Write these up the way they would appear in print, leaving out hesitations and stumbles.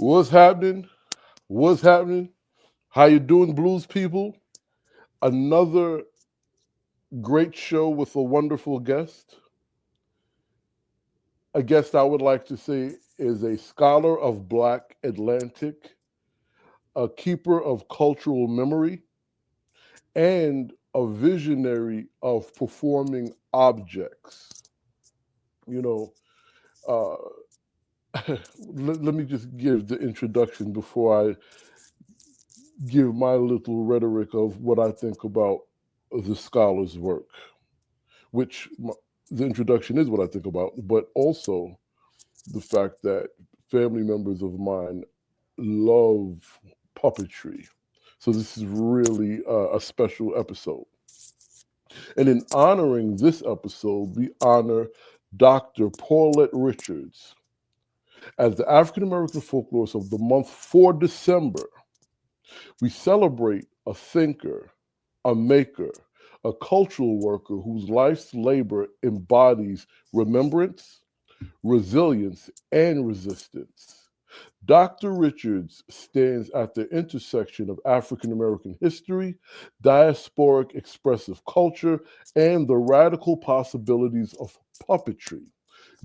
What's happening? What's happening? How you doing, blues people? Another great show with a wonderful guest. A guest I would like to say is a scholar of Black Atlantic, a keeper of cultural memory, and a visionary of performing objects. You know, let me just give the introduction before I give my little rhetoric of what I think about the scholar's work, which the introduction is what I think about, but also the fact that family members of mine love puppetry. So this is really a special episode. And in honoring this episode, we honor Dr. Paulette Richards as the African American folklorist of the month for December. We celebrate a thinker, a maker, a cultural worker whose life's labor embodies remembrance, resilience, and resistance. Dr. Richards stands at the intersection of African American history, diasporic expressive culture, and the radical possibilities of puppetry,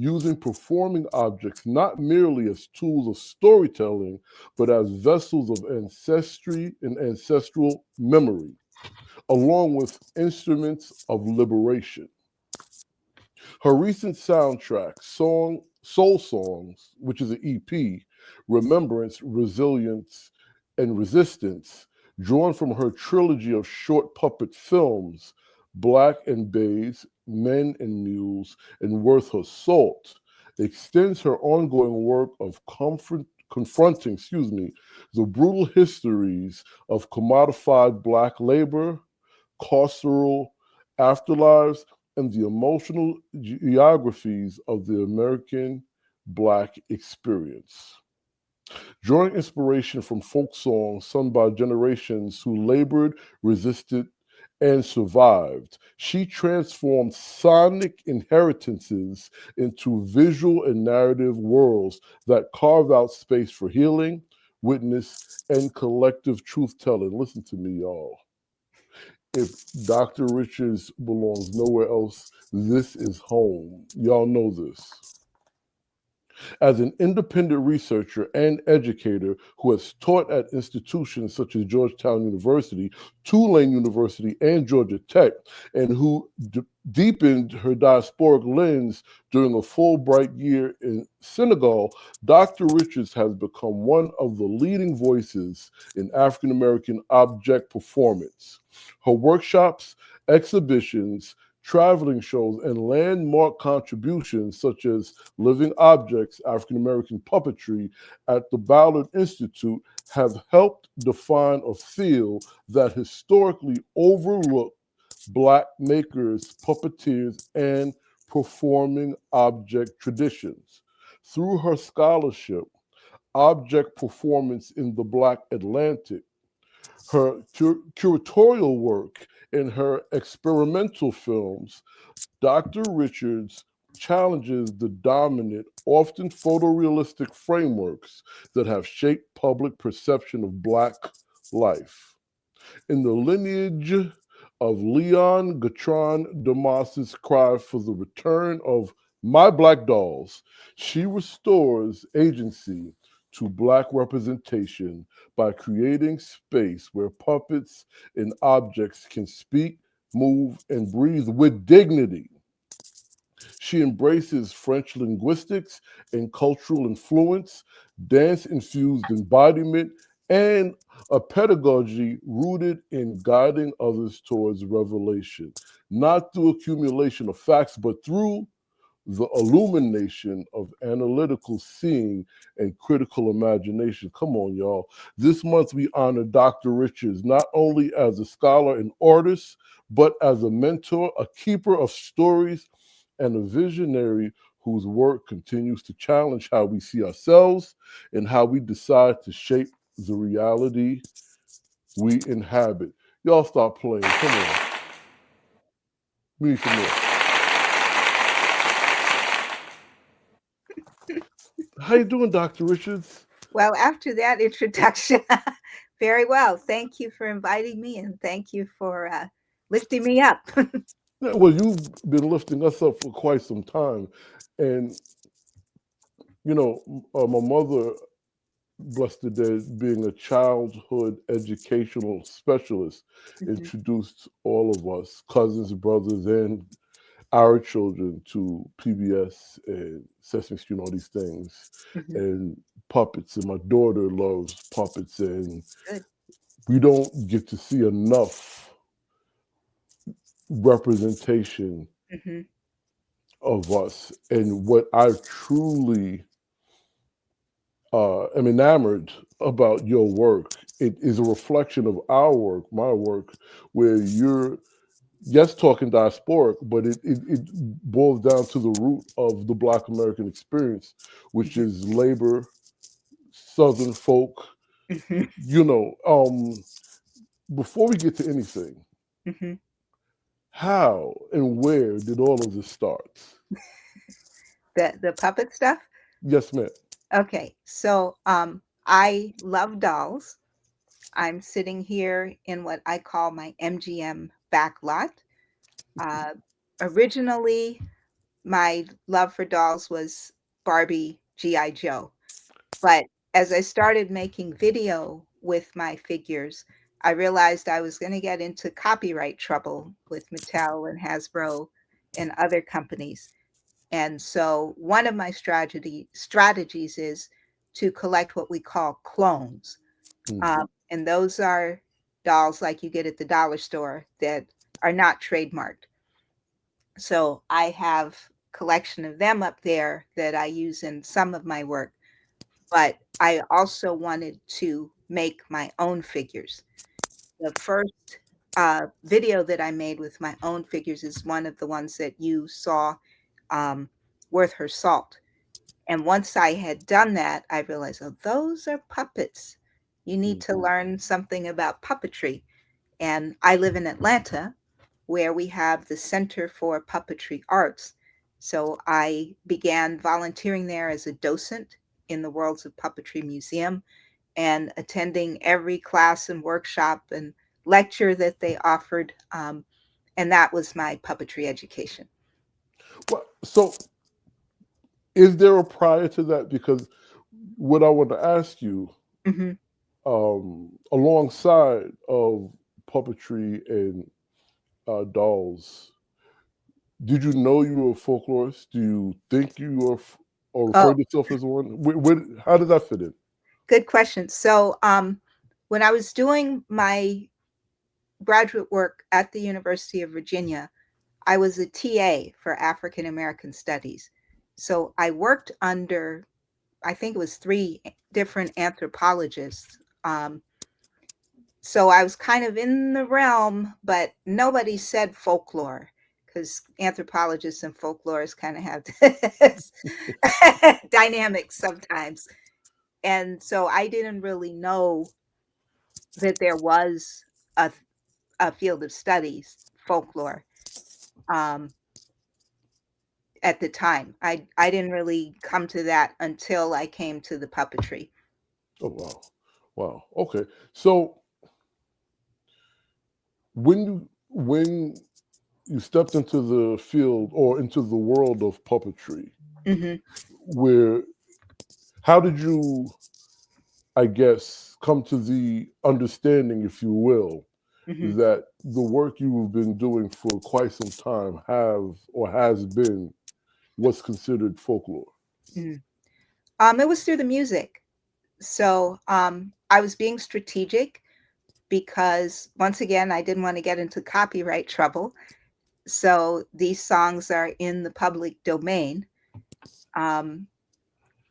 using performing objects not merely as tools of storytelling, but as vessels of ancestry and ancestral memory, along with instruments of liberation. Her recent soundtrack, Soul Songs, which is an EP, Remembrance, Resilience, and Resistance, drawn from her trilogy of short puppet films, Black and Bays, Men and Mules, and Worth Her Salt, extends her ongoing work of confronting, the brutal histories of commodified Black labor, carceral afterlives, and the emotional geographies of the American Black experience. Drawing inspiration from folk songs sung by generations who labored, resisted, and survived, she transformed sonic inheritances into visual and narrative worlds that carve out space for healing, witness, and collective truth telling. Listen to me, y'all. If Dr. Richards belongs nowhere else, this is home. Y'all know this. As an independent researcher and educator who has taught at institutions such as Georgetown University, Tulane University, and Georgia Tech, and who deepened her diasporic lens during a Fulbright year in Senegal, Dr. Richards has become one of the leading voices in African American object performance. Her workshops, exhibitions, traveling shows, and landmark contributions such as Living Objects, African American Puppetry at the Ballard Institute have helped define a field that historically overlooked Black makers, puppeteers, and performing object traditions. Through her scholarship, Object Performance in the Black Atlantic, her curatorial work, and her experimental films, Dr. Richards challenges the dominant, often photorealistic frameworks that have shaped public perception of Black life. In the lineage of Leon Gatron Damas's cry for the return of My Black Dolls, she restores agency to Black representation by creating space where puppets and objects can speak, move, and breathe with dignity. She embraces French linguistics and cultural influence, dance infused embodiment, and a pedagogy rooted in guiding others towards revelation, not through accumulation of facts, but through the illumination of analytical seeing and critical imagination. Come on, y'all. This month we honor Dr. Richards not only as a scholar and artist, but as a mentor, a keeper of stories, and a visionary whose work continues to challenge how we see ourselves and how we decide to shape the reality we inhabit. Y'all stop playing. Come on. We need some more. How you doing, Dr. Richards? Well, after that introduction, very well. Thank you for inviting me and thank you for lifting me up. Yeah, well, you've been lifting us up for quite some time, and my mother, blessed the dead, being a childhood educational specialist, Mhm, introduced all of us, cousins, brothers, and our children to PBS and Sesame Street and all these things, mhm. and puppets. And my daughter loves puppets, and Good. we don't get to see enough representation Hmm. of us. And what I truly am enamored about your work, it is a reflection of our work, my work, where you're, yes, talking diasporic, but it boils down to the root of the Black American experience, which Hmm. is labor, Southern folk. Hmm. You know, before we get to anything, Hmm. how and where did all of this start? The puppet stuff. Yes, ma'am. Okay, so I love dolls. I'm sitting here in what I call my MGM back lot. Uh, Originally, my love for dolls was Barbie, GI Joe. But as I started making video with my figures, I realized I was going to get into copyright trouble with Mattel and Hasbro and other companies. And so one of my strategies is to collect what we call clones. Mm-hmm. And those are dolls like you get at the dollar store that are not trademarked. So I have collection of them up there that I use in some of my work, but I also wanted to make my own figures. The first video that I made with my own figures is one of the ones that you saw, um, Worth Her Salt. And once I had done that, I realized, oh, those are puppets. You need to Mm-hmm. learn something about puppetry. And I live in Atlanta, where we have the Center for Puppetry Arts. So I began volunteering there as a docent in the Worlds of Puppetry Museum and attending every class and workshop and lecture that they offered. And that was my puppetry education. Well, so is there a prior to that? Because what I want to ask you, Hmm. alongside of puppetry and dolls, did you know you were a folklorist? Do you think you are, or refer Oh, to yourself as one? How did that fit in? good question. So, when I was doing my graduate work at the University of Virginia, I was a TA for African American Studies. So I worked under, I think it was three different anthropologists. So I was kind of in the realm, but nobody said folklore because anthropologists and folklorists kind of have this dynamics sometimes. And so I didn't really know that there was a, a field of studies, folklore, um, at the time. I didn't really come to that until I came to the puppetry. Oh wow, wow. Okay, so when you stepped into the field or into the world of puppetry, Hmm. where how did you, I guess, come to the understanding, if you will, Hmm. that the work you've been doing for quite some time have or has been what's considered folklore? Hmm. It was through the music. So I was being strategic because, once again, I didn't want to get into copyright trouble. So these songs are in the public domain. Um,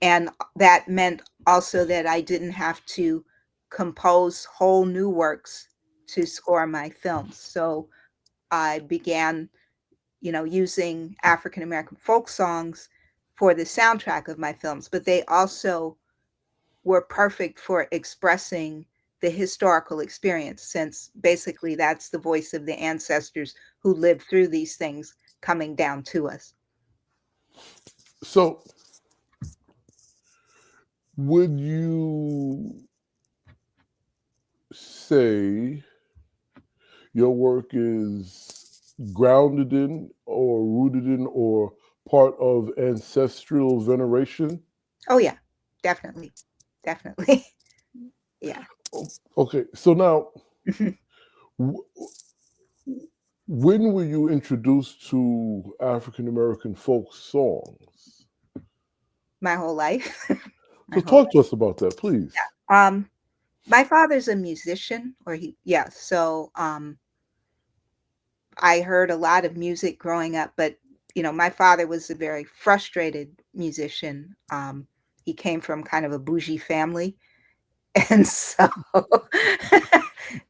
and that meant also that I didn't have to compose whole new works to score my films. So I began, using African American folk songs for the soundtrack of my films, but they also were perfect for expressing the historical experience, since basically that's the voice of the ancestors who lived through these things coming down to us. So Would you say your work is grounded in or rooted in or part of ancestral veneration? Oh yeah, definitely. Definitely. Yeah. Okay, so now, w- when were you introduced to African American folk songs? My whole life. My So whole talk to us about that, please. um my father's a musician, or so I heard a lot of music growing up, but my father was a very frustrated musician. He came from kind of a bougie family, and so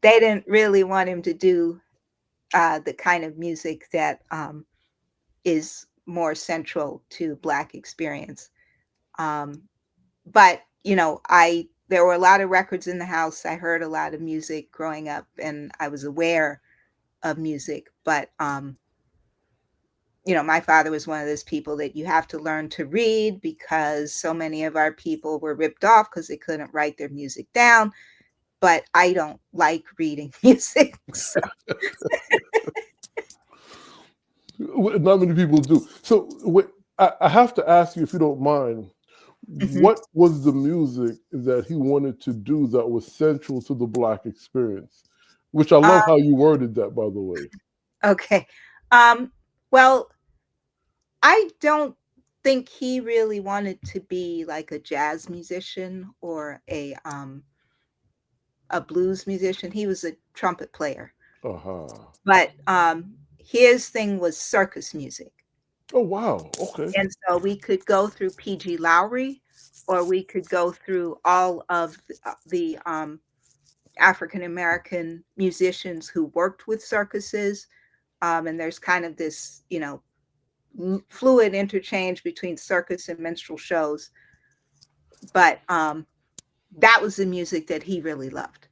they didn't really want him to do the kind of music that is more central to Black experience. Um, but I there were a lot of records in the house. I heard a lot of music growing up, and I was aware of music. But my father was one of those people that you have to learn to read, because so many of our people were ripped off because they couldn't write their music down. But I don't like reading music. So, Not many people do. So I have to ask you, if you don't mind, mhm. what was the music that he wanted to do that was central to the Black experience? Which I love how you worded that, by the way. Okay. Um, well, I don't think he really wanted to be like a jazz musician or a blues musician. He was a trumpet player. Uh-huh. But his thing was circus music. Oh, wow. Okay. And so we could go through PG Lowry, or we could go through all of the African American musicians who worked with circuses. And there's kind of this, fluid interchange between circus and minstrel shows. But that was the music that he really loved.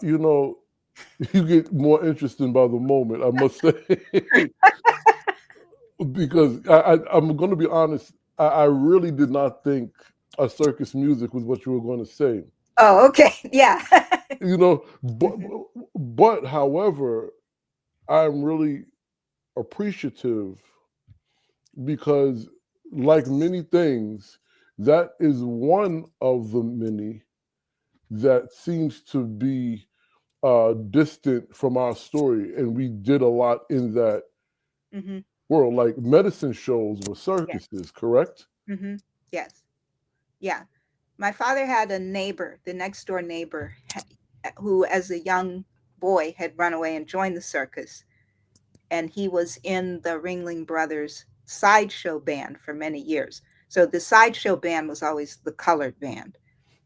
You know, you get more interesting by the moment, I must say. Because I'm going to be honest, I really did not think a circus music was what you were going to say. Oh, okay. Yeah. You know, but, Mhm. but however, I'm really appreciative because, like many things, that is one of the many that seems to be distant from our story. And we did a lot in that Mhm. world, like medicine shows were Yeah. circuses, correct? Mhm. Yes. Yeah. My father had a neighbor, the next door neighbor, who, as a young boy, had run away and joined the circus. And he was in the Ringling Brothers sideshow band for many years. So the sideshow band was always the colored band.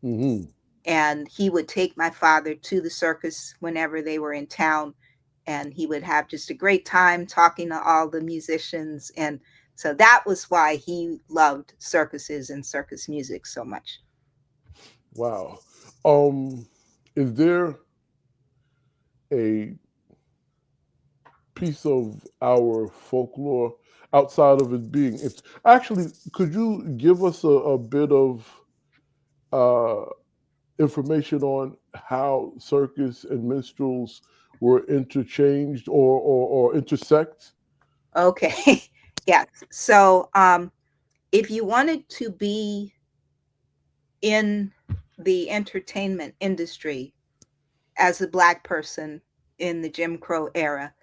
Hmm. And he would take my father to the circus whenever they were in town. And he would have just a great time talking to all the musicians. And so that was why he loved circuses and circus music so much. Wow. Um, is there a piece of our folklore outside of it being? It's actually. Could you give us a bit of uh, information on how circus and minstrels were interchanged or intersect? Okay. Yes. So if you wanted to be in the entertainment industry as a Black person in the Jim Crow era,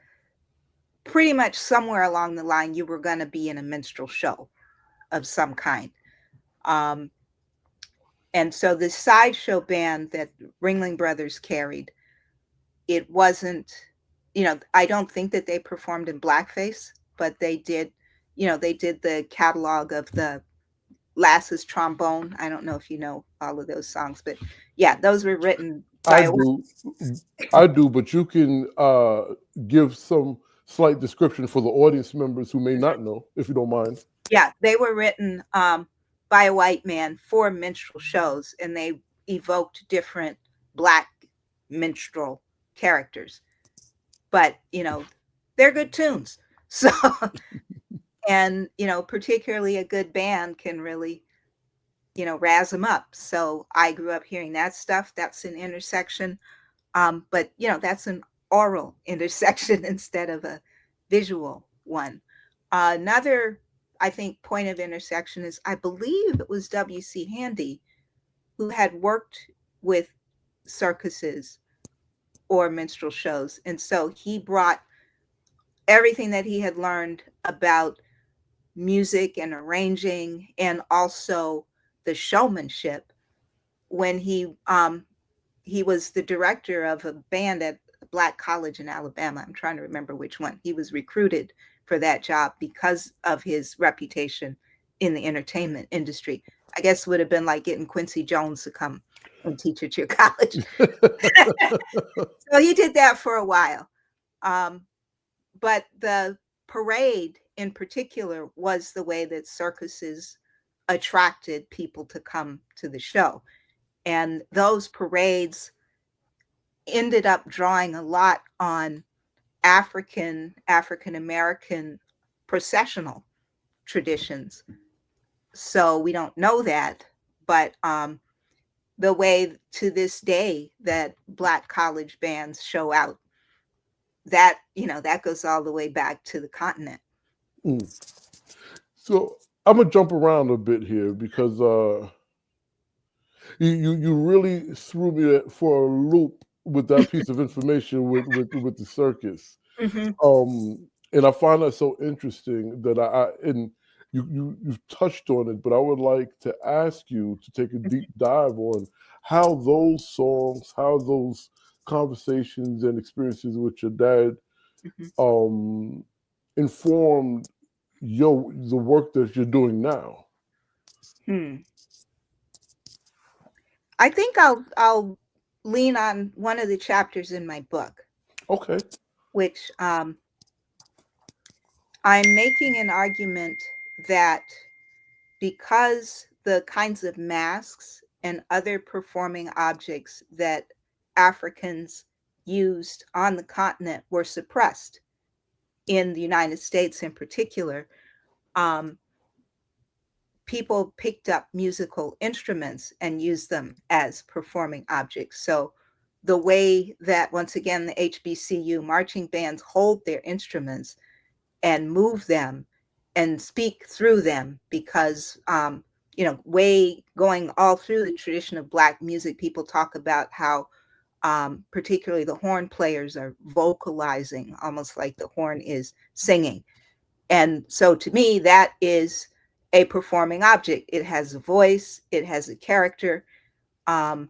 pretty much somewhere along the line, you were going to be in a minstrel show of some kind. Um, and so the sideshow band that Ringling Brothers carried, it wasn't, I don't think that they performed in blackface, but they did the catalog of the Lass's trombone. I don't know if you know all of those songs, but yeah, those were written I by a do, I do, but you can give some slight description for the audience members who may not know, if you don't mind. yeah, they were written by a white man for minstrel shows, and they evoked different Black minstrel characters. But they're good tunes. So, and particularly a good band can really razz them up. So I grew up hearing that stuff. That's an intersection. But that's an oral intersection instead of a visual one. Another, I think, point of intersection is, I believe it was W.C. Handy who had worked with circuses or minstrel shows. And so he brought everything that he had learned about music and arranging, and also the showmanship, when he was the director of a band at a black college in Alabama. I'm trying to remember which one. He was recruited for that job because of his reputation in the entertainment industry. I guess it would have been like getting Quincy Jones to come and teach at your college. So he did that for a while. But the parade in particular was the way that circuses attracted people to come to the show. And those parades ended up drawing a lot on African American processional traditions. So we don't know that, but the way to this day that black college bands show out, that that goes all the way back to the continent. So I'm gonna jump around a bit here because you really threw me for a loop with that piece of information with the circus. Mm-hmm. And I find that so interesting that and you've touched on it, but I would like to ask you to take a deep dive on how those songs, how those conversations and experiences with your dad Mm-hmm. informed the work that you're doing now. I think I'll lean on one of the chapters in my book, Okay. which I'm making an argument that because the kinds of masks and other performing objects that Africans used on the continent were suppressed in the United States in particular, people picked up musical instruments and used them as performing objects. So the way that, once again, the HBCU marching bands hold their instruments and move them and speak through them, because way going all through the tradition of Black music, people talk about how particularly the horn players are vocalizing, almost like the horn is singing. And so to me, that is a performing object. It has a voice, it has a character. And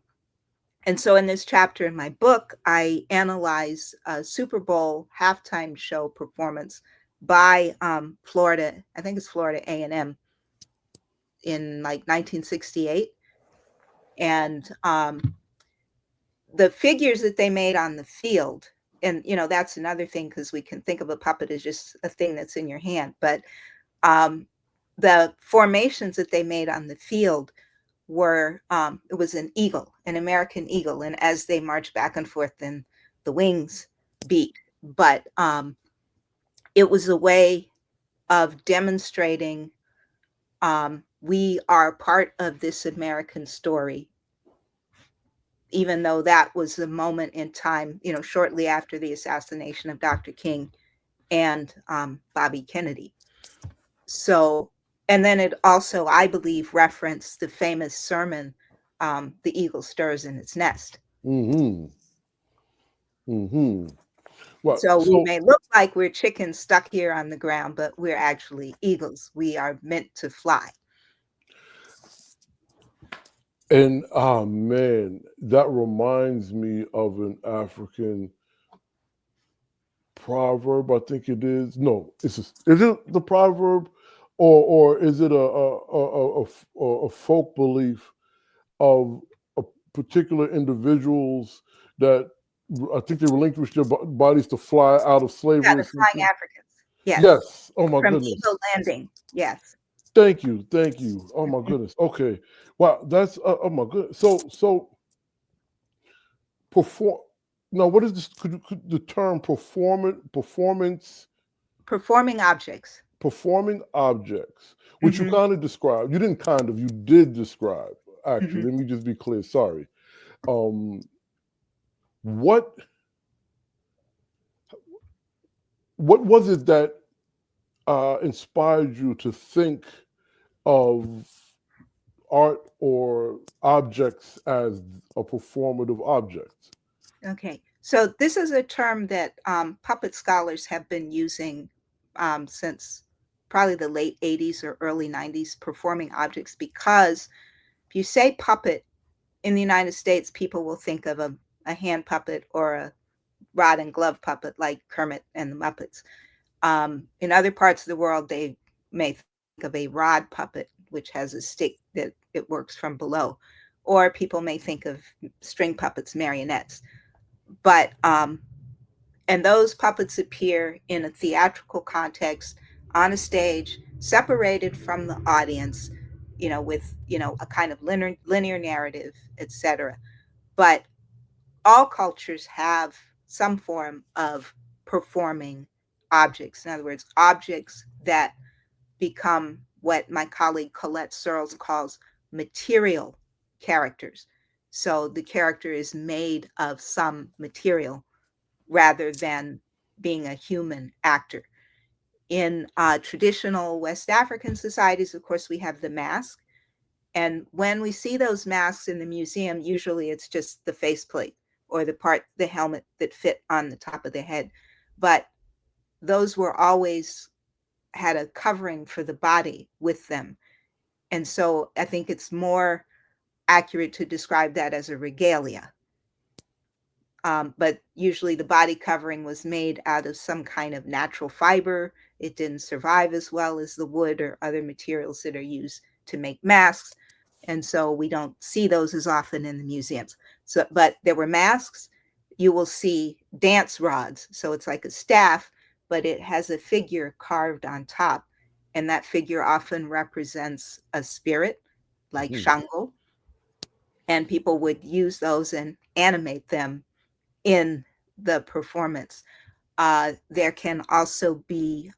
so in this chapter in my book, I analyze a Super Bowl halftime show performance by Florida, I think it's Florida A&M, in like 1968. And the figures that they made on the field, and that's another thing, because we can think of a puppet as just a thing that's in your hand, but the formations that they made on the field were, it was an eagle, an American eagle, and as they marched back and forth, then the wings beat. But it was a way of demonstrating we are part of this American story, even though that was the moment in time, shortly after the assassination of Dr. King and Bobby Kennedy. So, and then it also, I believe, referenced the famous sermon, "The eagle stirs in its nest." Mm-hmm. Mm-hmm. Well, So we so may look like we're chickens stuck here on the ground, but we're actually eagles. We are meant to fly. and man, that reminds me of an African proverb. I think it is. No, is it the proverb, or is it a folk belief of a particular individuals that I think they relinquished their bodies to fly out of Yeah, slavery or the flying something? Africans. Yes. Yes. Oh my From goodness. Eagle Landing. Yes. Thank you. Thank you. Oh my goodness. Okay. Wow. That's oh my goodness. So perform. Now, what is this? Could the term performance? Performing objects. performing objects, which you Mm-hmm. kind of described. You didn't kind of, you did describe, actually. Mm-hmm. Let me just be clear. Sorry. Um, what what was it that inspired you to think of art or objects as a performative object? Okay, so this is a term that puppet scholars have been using since probably the late 80s or early 90s, performing objects, because if you say puppet in the United States, people will think of a hand puppet or a rod and glove puppet like Kermit and the Muppets. In other parts of the world, they may think of a rod puppet, which has a stick that it works from below, or people may think of string puppets, marionettes. But and those puppets appear in a theatrical context on a stage, separated from the audience, with a kind of linear narrative, etc. But all cultures have some form of performing objects. In other words, objects that become what my colleague Colette Searles calls material characters. So the character is made of some material rather than being a human actor. In traditional West African societies, of course, we have the mask. And when we see those masks in the museum, usually it's just the faceplate or the helmet that fit on the top of the head. But those were always had a covering for the body with them. And so I think it's more accurate to describe that as a regalia. But usually the body covering was made out of some kind of natural fiber. It didn't survive as well as the wood or other materials that are used to make masks. And so we don't see those as often in the museums. So, but there were masks. You will see dance rods. So it's like a staff, but it has a figure carved on top. And that figure often represents a spirit like Mhm. Shango. And people would use those and animate them in the performance. There can also be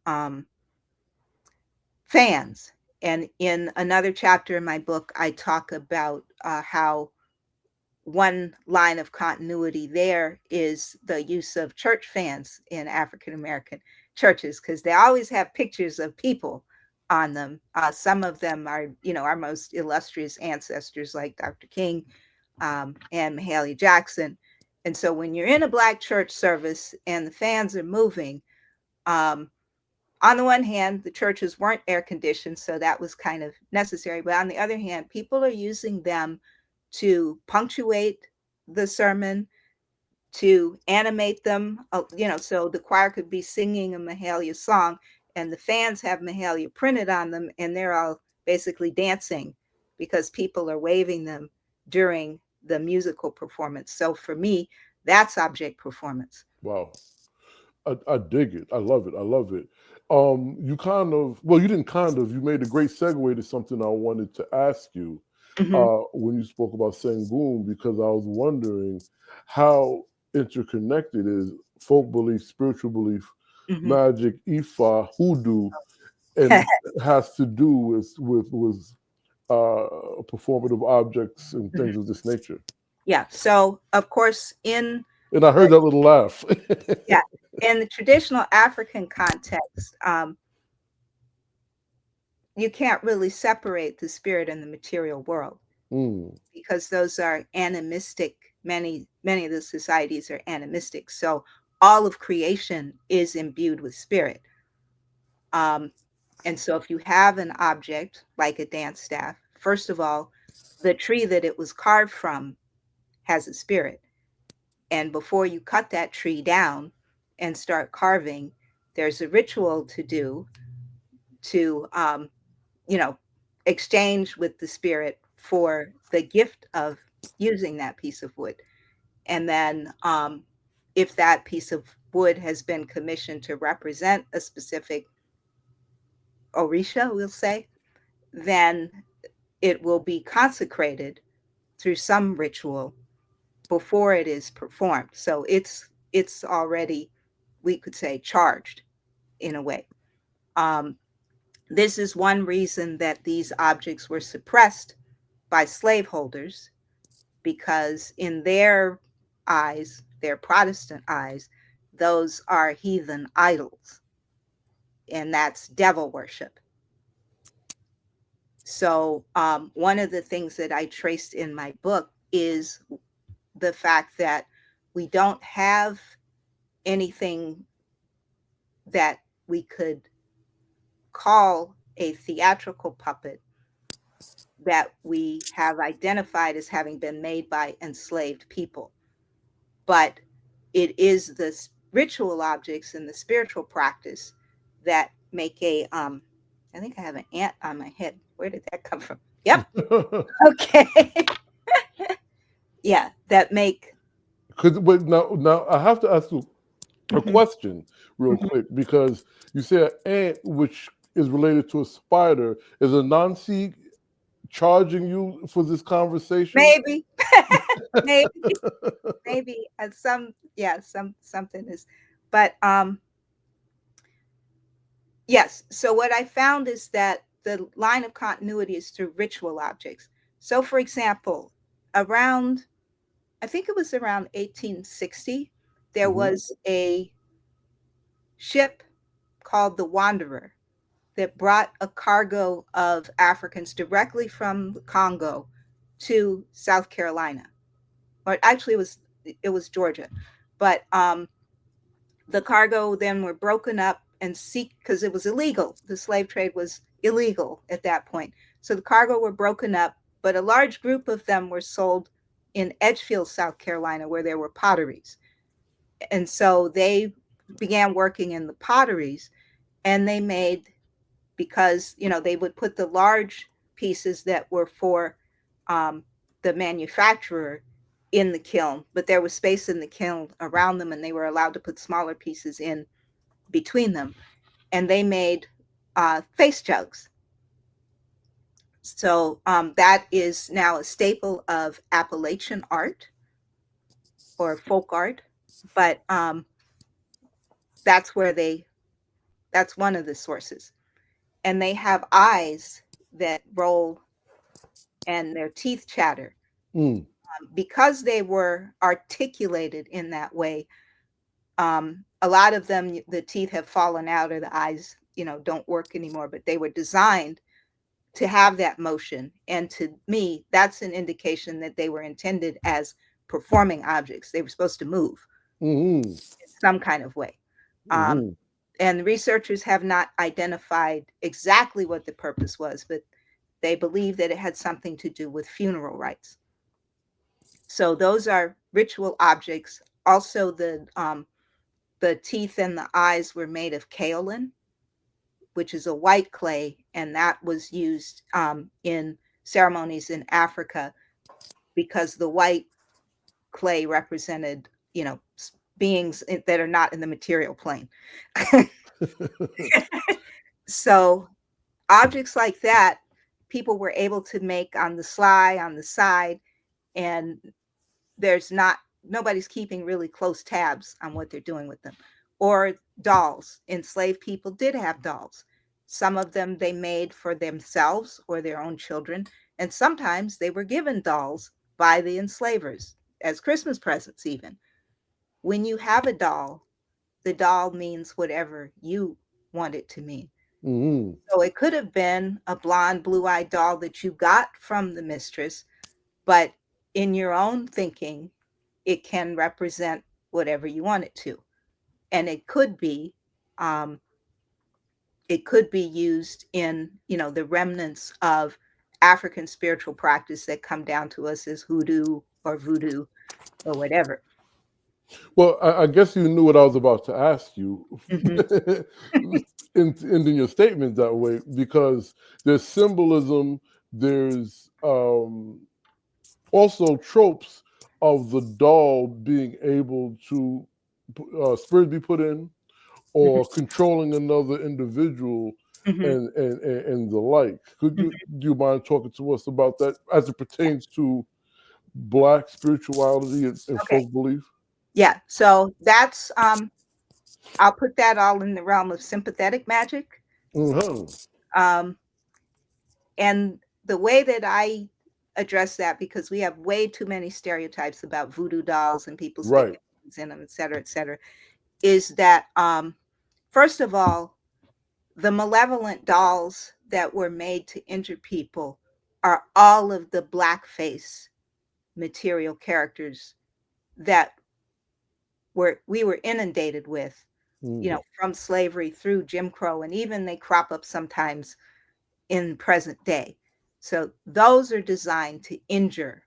fans. And in another chapter in my book, I talk about how one line of continuity there is the use of church fans in African American churches, because they always have pictures of people on them. Some of them are, our most illustrious ancestors like Dr. King and Mahalia Jackson. And so when you're in a Black church service and the fans are moving, um, on the one hand, the churches weren't air conditioned, so that was kind of necessary. But on the other hand, people are using them to punctuate the sermon, to animate them, so the choir could be singing a Mahalia song and the fans have Mahalia printed on them and they're all basically dancing because people are waving them during the musical performance. So for me, that's object performance. Wow. I dig it. I love it. I love it. You kind of, well, you didn't kind of, you made a great segue to something I wanted to ask you Hmm. when you spoke about Sengun, because I was wondering how interconnected is folk belief, spiritual belief, Hmm. magic, Ifa, hoodoo, and has to do with performative objects and things of this nature. Yeah. So of course, in And I heard that little laugh. yeah, in the traditional African context, you can't really separate the spirit and the material world Mm, because those are animistic. Many of the societies are animistic. So all of creation is imbued with spirit. Um, and so if you have an object like a dance staff, first of all, the tree that it was carved from has a spirit. And before you cut that tree down and start carving, there's a ritual to do to, you know, exchange with the spirit for the gift of using that piece of wood. And then, if that piece of wood has been commissioned to represent a specific Orisha, we'll say, then it will be consecrated through some ritual before it is performed. So it's already, we could say, charged in a way. This is one reason that these objects were suppressed by slaveholders, because in their eyes, their Protestant eyes, those are heathen idols, and that's devil worship. So, one of the things that I traced in my book is the fact that we don't have anything that we could call a theatrical puppet that we have identified as having been made by enslaved people. But it is the ritual objects and the spiritual practice that make I think I have an ant on my head. Where did that come from? Yep. Okay. Yeah, that make. But now I have to ask you a Mhm, question real mhm. quick, because you said ant, which is related to a spider. Is Anansi charging you for this conversation? Maybe, maybe, maybe at some, yeah, something is, but yes. So what I found is that the line of continuity is through ritual objects. So, for example, around, I think it was around 1860, there Hmm. was a ship called the Wanderer that brought a cargo of Africans directly from the Congo to South Carolina, or actually it was Georgia, but the cargo then were broken up and seek, because it was illegal. The slave trade was illegal at that point. So the cargo were broken up, but a large group of them were sold in Edgefield, South Carolina, where there were potteries. And so they began working in the potteries, and they made, because they would put the large pieces that were for um, the manufacturer in the kiln, but there was space in the kiln around them, and they were allowed to put smaller pieces in between them, and they made face jugs. So that is now a staple of Appalachian art or folk art, but that's where that's one of the sources. And they have eyes that roll and their teeth chatter. Mm. Because they were articulated in that way, a lot of them, the teeth have fallen out or the eyes, don't work anymore, but they were designed to have that motion. And to me, that's an indication that they were intended as performing objects. They were supposed to move Hmm. in some kind of way. Um, Hmm. and researchers have not identified exactly what the purpose was, but they believe that it had something to do with funeral rites. So those are ritual objects. Also, the teeth and the eyes were made of kaolin, which is a white clay, and that was used in ceremonies in Africa, because the white clay represented, beings that are not in the material plane. So objects like that, people were able to make on the sly, on the side, and there's not nobody's keeping really close tabs on what they're doing with them. Or dolls. Enslaved people did have dolls. Some of them they made for themselves or their own children, and sometimes they were given dolls by the enslavers as Christmas presents even. When you have a doll, the doll means whatever you want it to mean. Hmm. So it could have been a blonde, blue-eyed doll that you got from the mistress, but in your own thinking, it can represent whatever you want it to. And um, it could be used in, the remnants of African spiritual practice that come down to us as hoodoo or voodoo or whatever. Well, I guess you knew what I was about to ask you Hmm. in ending your statement that way, because there's symbolism, there's also tropes of the doll being able to spirit be put in, Hmm. or controlling another individual, Hmm. and the like. Do you mind talking to us about that as it pertains to Black spirituality and Okay. folk belief? Yeah. So I'll put that all in the realm of sympathetic magic. Hmm. Um, and the way that I address that, because we have way too many stereotypes about voodoo dolls and people Right. sticking things in them, et cetera, is that first of all, the malevolent dolls that were made to injure people are all of the blackface material characters that we were inundated with, from slavery through Jim Crow, and even they crop up sometimes in present day. So those are designed to injure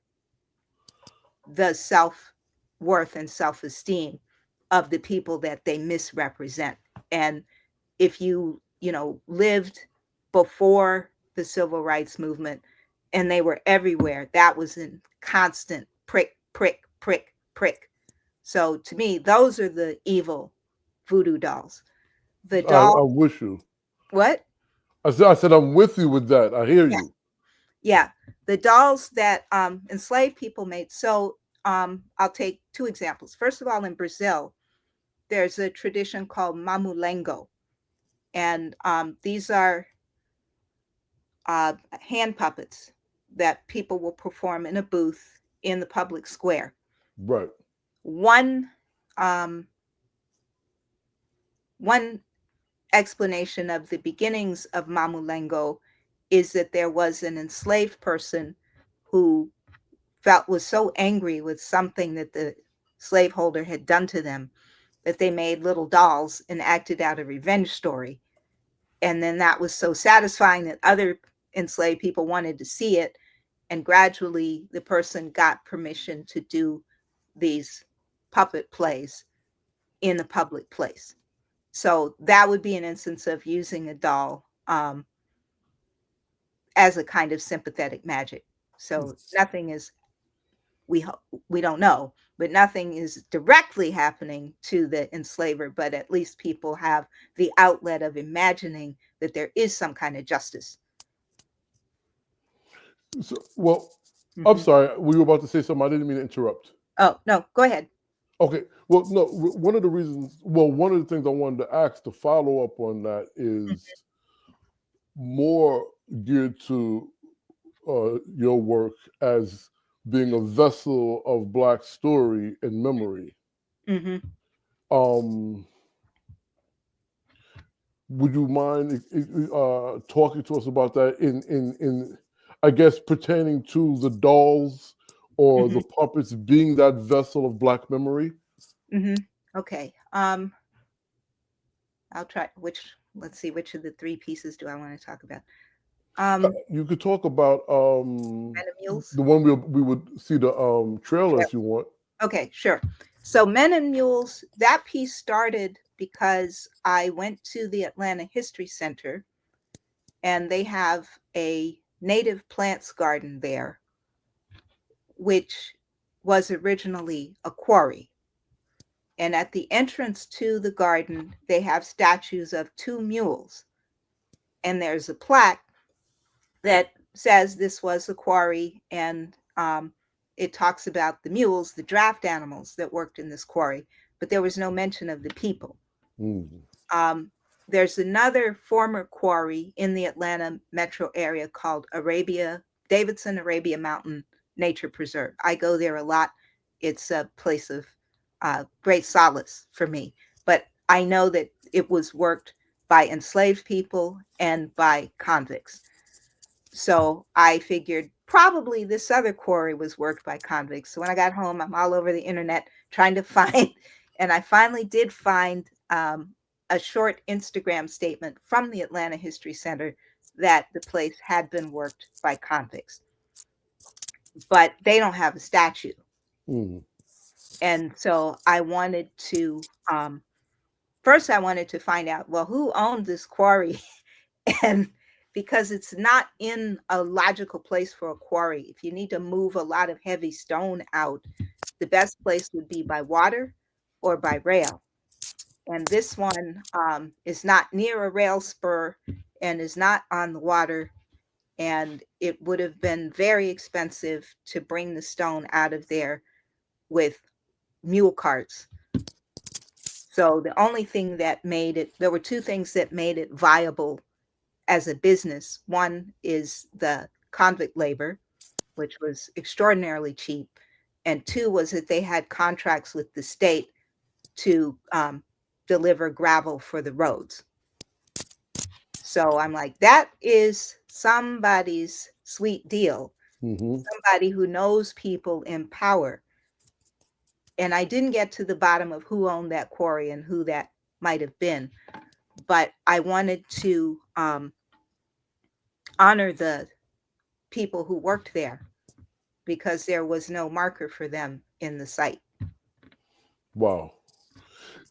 the self-worth and self-esteem of the people that they misrepresent. And if lived before the civil rights movement and they were everywhere, that was in constant prick, prick, prick, prick. So to me, those are the evil voodoo dolls. The doll, I'm with you. what? I said I'm with you with that. I hear Yeah, you. yeah. The dolls that enslaved people made. So I'll take two examples. First of all, in Brazil, there's a tradition called mamulengo, and these are hand puppets that people will perform in a booth in the public square. Right. One um, one explanation of the beginnings of Mamulengo is that there was an enslaved person who was so angry with something that the slaveholder had done to them that they made little dolls and acted out a revenge story. And then that was so satisfying that other enslaved people wanted to see it. And gradually, the person got permission to do these puppet plays in a public place. So that would be an instance of using a doll as a kind of sympathetic magic. So nothing is, we we don't know, but nothing is directly happening to the enslaver. But at least people have the outlet of imagining that there is some kind of justice. So, well, I'm Hmm. sorry. We were about to say something. I didn't mean to interrupt. Oh no, go ahead. Okay. Well, no. One of the reasons. Well, one of the things I wanted to ask to follow up on that is more geared to your work as being a vessel of Black story and memory. Hmm. Um, would you mind talking to us about that in I guess pertaining to the dolls or Hmm. the puppets being that vessel of Black memory? Hmm. Okay. I'll try let's see, which of the three pieces do I want to talk about? You could talk about Men and Mules. the one we would see the trailer if you want. Okay, sure. So Men and Mules, that piece started because I went to the Atlanta History Center and they have a native plants garden there, which was originally a quarry. And at the entrance to the garden, they have statues of two mules. And there's a plaque that says this was a quarry, and it talks about the mules, the draft animals that worked in this quarry, but there was no mention of the people. Mm. Um, there's another former quarry in the Atlanta metro area called Davidson Arabia Mountain Nature Preserve. I go there a lot. It's a place of great solace for me. But I know that it was worked by enslaved people and by convicts. So I figured probably this other quarry was worked by convicts. So when I got home, I'm all over the internet trying to find, and I finally did find a short Instagram statement from the Atlanta History Center that the place had been worked by convicts, but they don't have a statue. Mm. And so I wanted to, first, I wanted to find out, well, who owned this quarry? And because it's not in a logical place for a quarry, if you need to move a lot of heavy stone out, the best place would be by water or by rail. And this one is not near a rail spur and is not on the water. And it would have been very expensive to bring the stone out of there with mule carts. So the only thing that made it, there were two things that made it viable as a business. One is the convict labor, which was extraordinarily cheap. And two was that they had contracts with the state to deliver gravel for the roads. So I'm like, that is somebody's sweet deal. Somebody who knows people in power. And I didn't get to the bottom of who owned that quarry and who that might have been. But I wanted to honor the people who worked there because there was no marker for them in the site. Wow.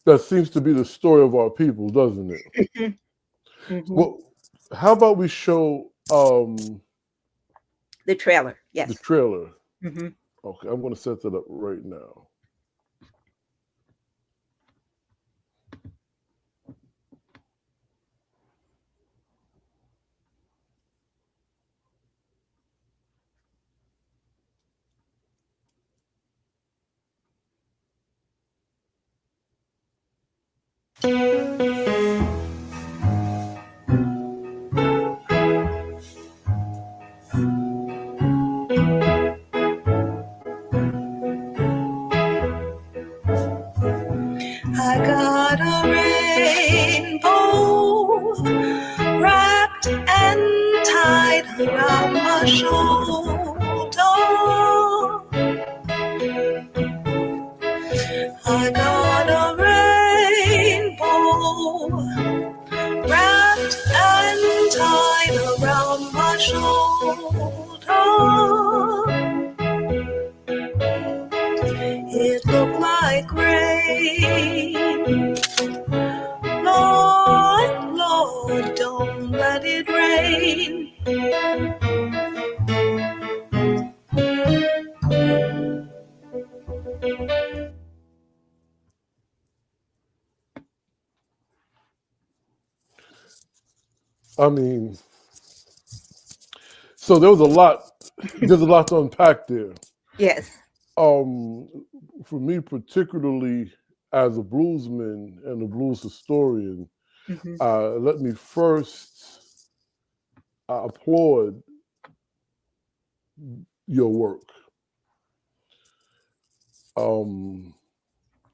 That seems to be the story of our people, doesn't it? Well, how about we show the trailer? Yes. The trailer. Okay, I'm going to set that up right now. I got a rainbow wrapped and tied around my shoulder. I got a rainbow wrapped and tied around my shoulder. It looked like rain. Lord, Lord, don't let it rain. I mean, so there's a lot to unpack there. Yes. For me, particularly as a bluesman and a blues historian, let me first applaud your work.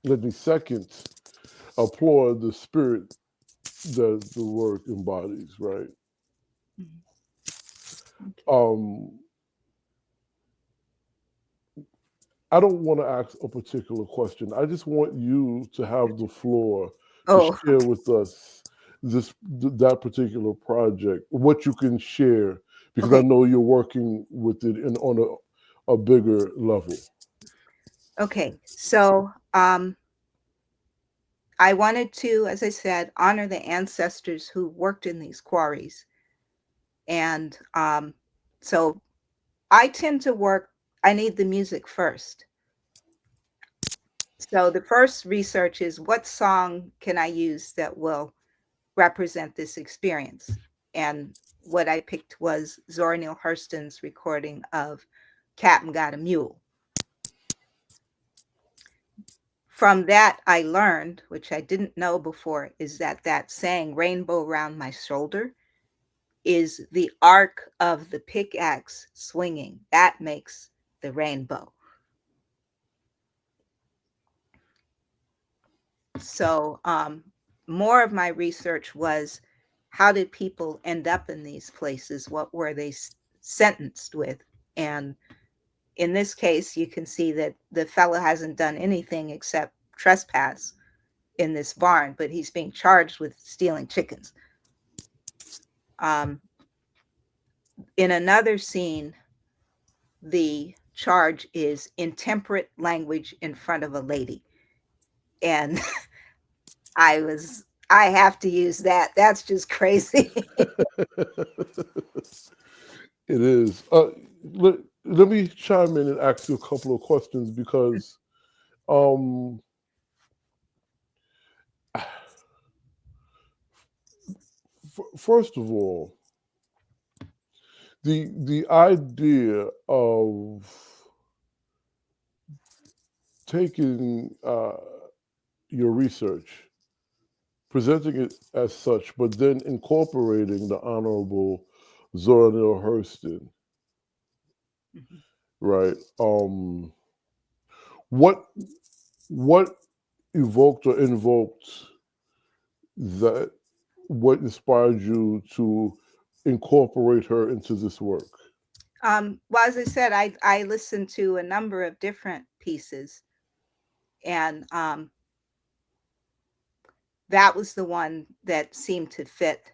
Let me second applaud the spirit that the work embodies, right? I don't want to ask a particular question. I just want you to have the floor to share with us that particular project, what you can share, because I know you're working with it on a bigger level. Okay, so I wanted to, as I said, honor the ancestors who worked in these quarries. And so I tend to work, I need the music first. So the first research is, what song can I use that will represent this experience? And what I picked was Zora Neale Hurston's recording of Captain Got a Mule. From that, I learned, which I didn't know before, is that saying "rainbow round my shoulder" is the arc of the pickaxe swinging. That makes the rainbow. So more of my research was, how did people end up in these places? What were they sentenced with? And in this case, you can see that the fellow hasn't done anything except trespass in this barn, but he's being charged with stealing chickens. In another scene, the charge is intemperate language in front of a lady. And I have to use that. That's just crazy. It is. Let me chime in and ask you a couple of questions because first of all, the idea of taking your research, presenting it as such, but then incorporating the Honorable Zora Neale Hurston, Mhm. right? What what evoked or invoked that? What inspired you to incorporate her into this work? Well, as I said, I listened to a number of different pieces, and that was the one that seemed to fit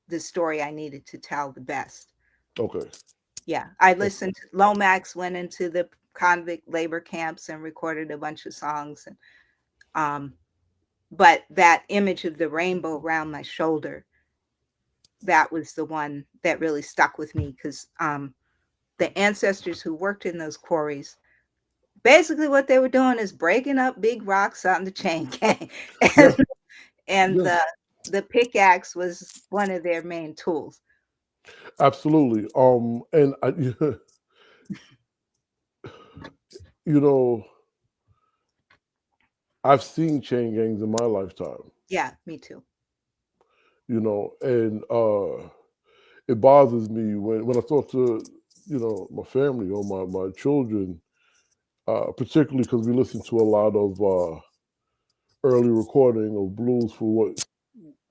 the story I needed to tell the best. Okay. Yeah, I listened to Lomax went into the convict labor camps and recorded a bunch of songs, and but that image of the rainbow around my shoulder, that was the one that really stuck with me because the ancestors who worked in those quarries, basically what they were doing is breaking up big rocks on the chain gang, Yeah. and Yes. the pickaxe was one of their main tools. Absolutely. And I, you know, I've seen chain gangs in my lifetime. Yeah, me too. And it bothers me when I talk to my family or my children, particularly because we listen to a lot of early recording of blues for what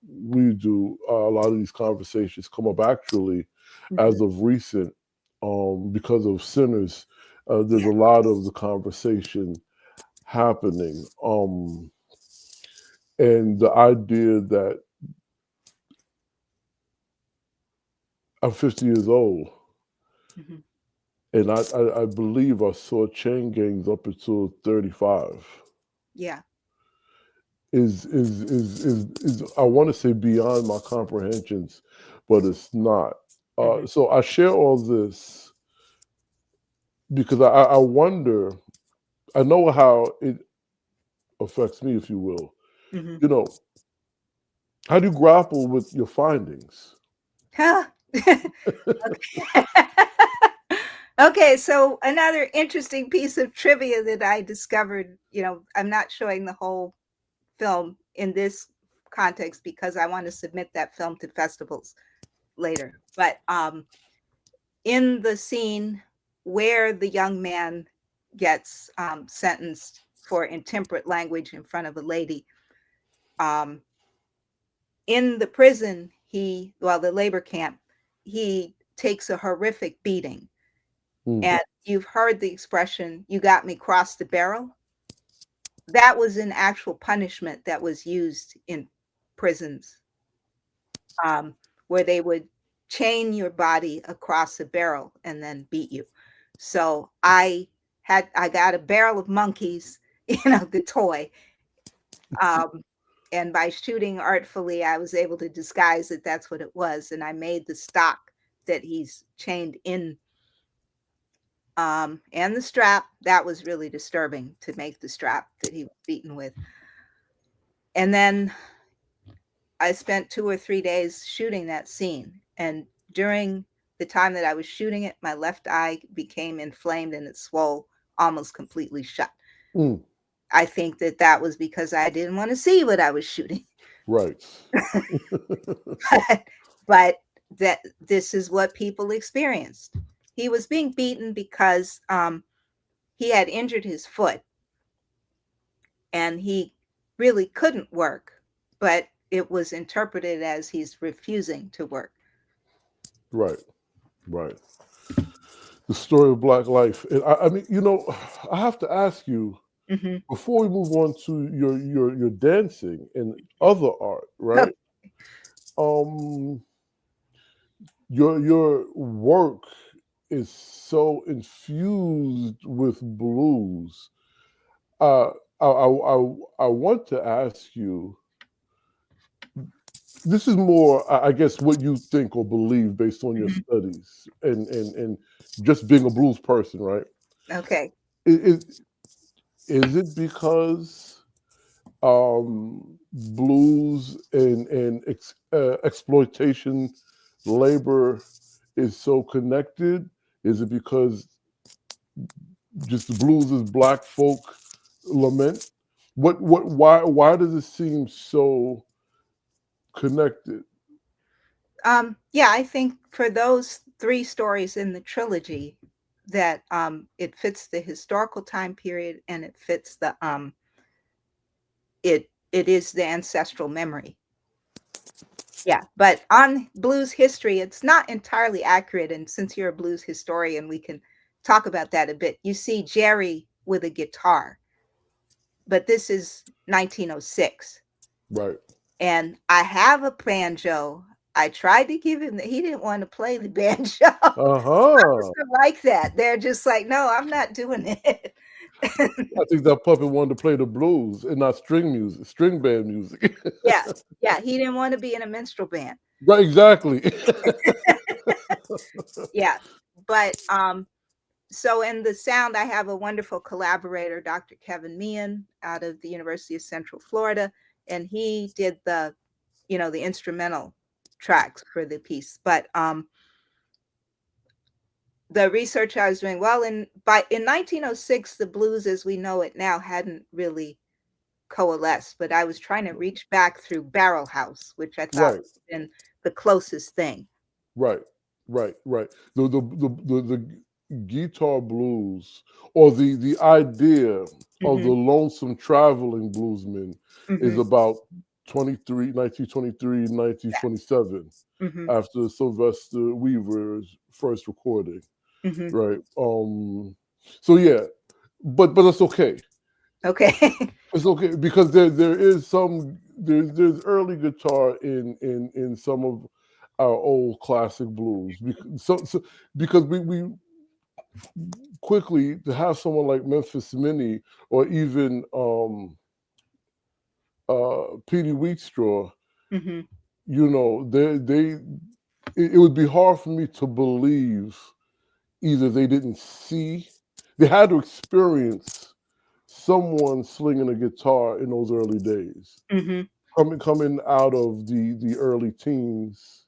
we do. A lot of these conversations come up actually as Mhm. of recent, because of Sinners. There's Yeah. a lot of the conversation happening, and the idea that I'm 50 years old, Mhm. and I believe I saw chain gangs up until 35. Yeah. Is I want to say beyond my comprehensions, but it's not. Mhm. So I share all this because I wonder. I know how it affects me, if you will. Mhm. You know, how do you grapple with your findings? Huh. Okay. Okay, so another interesting piece of trivia that I discovered, I'm not showing the whole film in this context because I want to submit that film to festivals later. But in the scene where the young man gets sentenced for intemperate language in front of a lady, um, in the prison, the labor camp, he takes a horrific beating. Mm, And you've heard the expression, you got me cross the barrel. That was an actual punishment that was used in prisons, um, where they would chain your body across a barrel and then beat you. So I got a barrel of monkeys, the toy. Um, and by shooting artfully, I was able to disguise that that's what it was. And I made the stock that he's chained in, and the strap. That was really disturbing to make the strap that he was beaten with. And then I spent 2 or 3 days shooting that scene. And during the time that I was shooting it, my left eye became inflamed and it swole almost completely shut. mm, I think that that was because I didn't want to see what I was shooting. right. But that this is what people experienced. He was being beaten because he had injured his foot and he really couldn't work, but it was interpreted as he's refusing to work. Right. Right. The story of Black life. And I mean, I have to ask you Mhm. before we move on to your dancing and other art, Okay. right? Um, your work is so infused with blues. Uh, I want to ask you. This is more, I guess, what you think or believe based on your Mhm. studies and just being a blues person, right? Okay. Is, is it because blues and exploitation labor is so connected? Is it because just the blues is black folk lament? Why does it seem so connected. Yeah, I think for those three stories in the trilogy, that it fits the historical time period, and it fits the it is the ancestral memory. Yeah, but on blues history, it's not entirely accurate. And since you're a blues historian, we can talk about that a bit. You see Jerry with a guitar, but this is 1906. Right. And I have a banjo. I tried to give him that. He didn't want to play the banjo. Uh-huh. Puppets are like that. They're just like, no, I'm not doing it. I think that puppet wanted to play the blues and not string music, string band music. Yeah, yeah. He didn't want to be in a minstrel band. Right, exactly. Yeah, but so in the sound, I have a wonderful collaborator, Dr. Kevin Meehan, out of the University of Central Florida, and he did the, the instrumental tracks for the piece. But the research I was doing, well, in 1906, the blues as we know it now hadn't really coalesced, but I was trying to reach back through Barrel House, which I thought Right, would have been the closest thing. right, right. The guitar blues, or the idea of the Mm-hmm. lonesome traveling bluesman, is Mm-hmm. about 1923, 1927, Mm-hmm. after Sylvester Weaver's first recording. Mm-hmm. Right. So yeah, but it's okay. Okay. It's okay because there is there's early guitar in some of our old classic blues, because we quickly, to have someone like Memphis Minnie, or even Petey Wheatstraw, Mm-hmm. it would be hard for me to believe either they didn't see, they had to experience someone slinging a guitar in those early days, Mm-hmm. coming out of the early teens,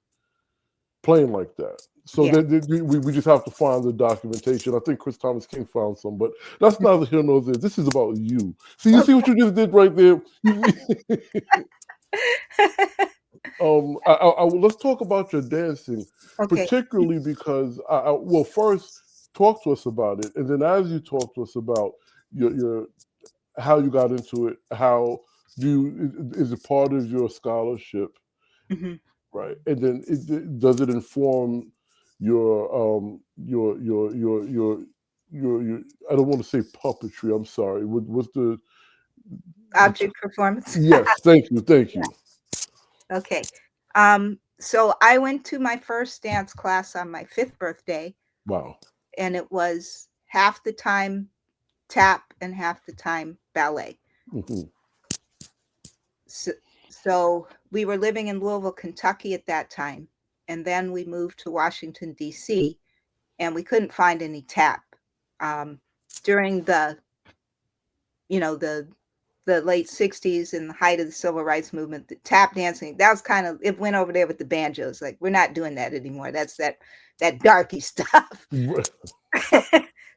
playing like that. So Yeah. we just have to find the documentation. I think Chris Thomas King found some, but that's neither here nor there. This is about you. See, you see what you just did right there. Let's talk about your dancing, Okay. particularly because well, first talk to us about it, and then as you talk to us about your how you got into it, how is it part of your scholarship, Mm-hmm. right? And then does it inform your I don't want to say puppetry. I'm sorry. What's Object performance. yes? Thank Yeah. you. Okay. So I went to my first dance class on my 5th birthday, Wow. and it was half the time tap and half the time ballet. Hmm. So we were living in Louisville, Kentucky at that time, and then we moved to Washington, D.C., and we couldn't find any tap. During the, the late 60s and the height of the civil rights movement, the tap dancing, that was kind of, it went over there with the banjos. Like, we're not doing that anymore. That's that darky stuff.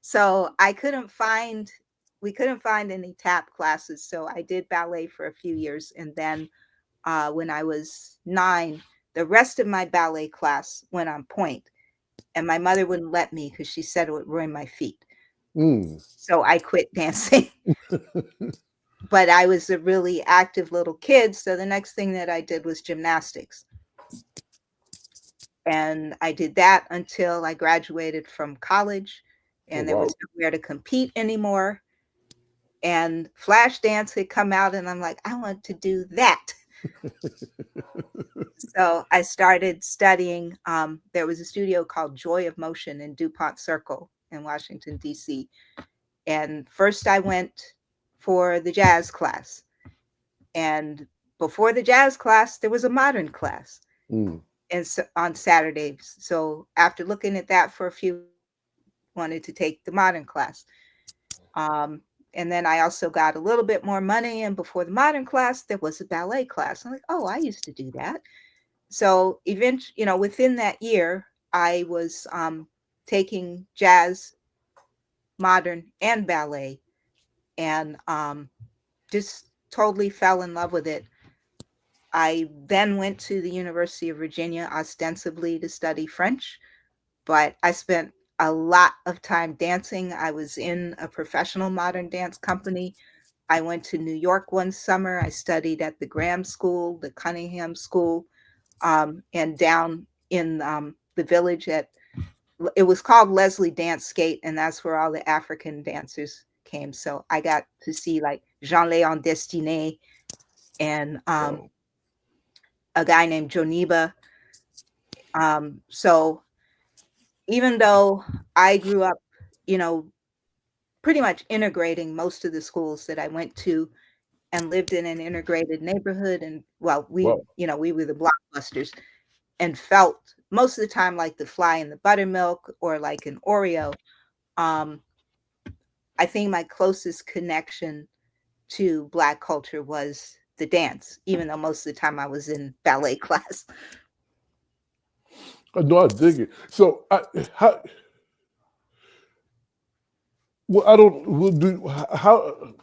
So we couldn't find any tap classes. So I did ballet for a few years. And then when I was 9, the rest of my ballet class went on point. And my mother wouldn't let me because she said it would ruin my feet. So I quit dancing. But I was a really active little kid. So the next thing that I did was gymnastics. And I did that until I graduated from college, Oh, and there wow. was nowhere to compete anymore. And flash dance had come out, and I'm like, I want to do that. So I started studying. There was a studio called Joy of Motion in DuPont Circle in Washington, D.C. And first I went for the jazz class. And before the jazz class, there was a modern class. And so, on Saturdays. So after looking at that for a few, wanted to take the modern class. And then I also got a little bit more money. And before the modern class, there was a ballet class. I'm like, oh, I used to do that. So eventually, within that year, I was taking jazz, modern, and ballet, and just totally fell in love with it. I then went to the University of Virginia ostensibly to study French, but I spent a lot of time dancing. I was in a professional modern dance company. I went to New York one summer. I studied at the Graham School, the Cunningham School, and down in the village it was called Leslie Dance Skate, and that's where all the African dancers came. So I got to see like Jean-Léon Destiné and Wow. a guy named Joniba. So even though I grew up, you know, pretty much integrating most of the schools that I went to and lived in an integrated neighborhood, and well, Wow. we were the blockbusters and felt most of the time like the fly in the buttermilk or like an Oreo. Um, I think my closest connection to Black culture was the dance, even though most of the time I was in ballet class. No, I dig it. So, well, I don't. Well, how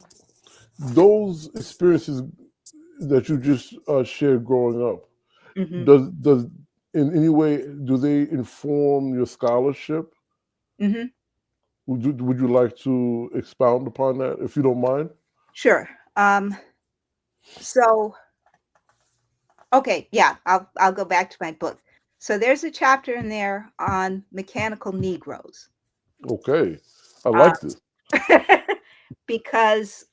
those experiences that you just shared growing up, Hmm. does in any way do they inform your scholarship? Hmm. Would you like to expound upon that, if you don't mind? Sure. So, okay, yeah, I'll go back to my book. So there's a chapter in there on mechanical Negroes, Okay, I uh, like this. because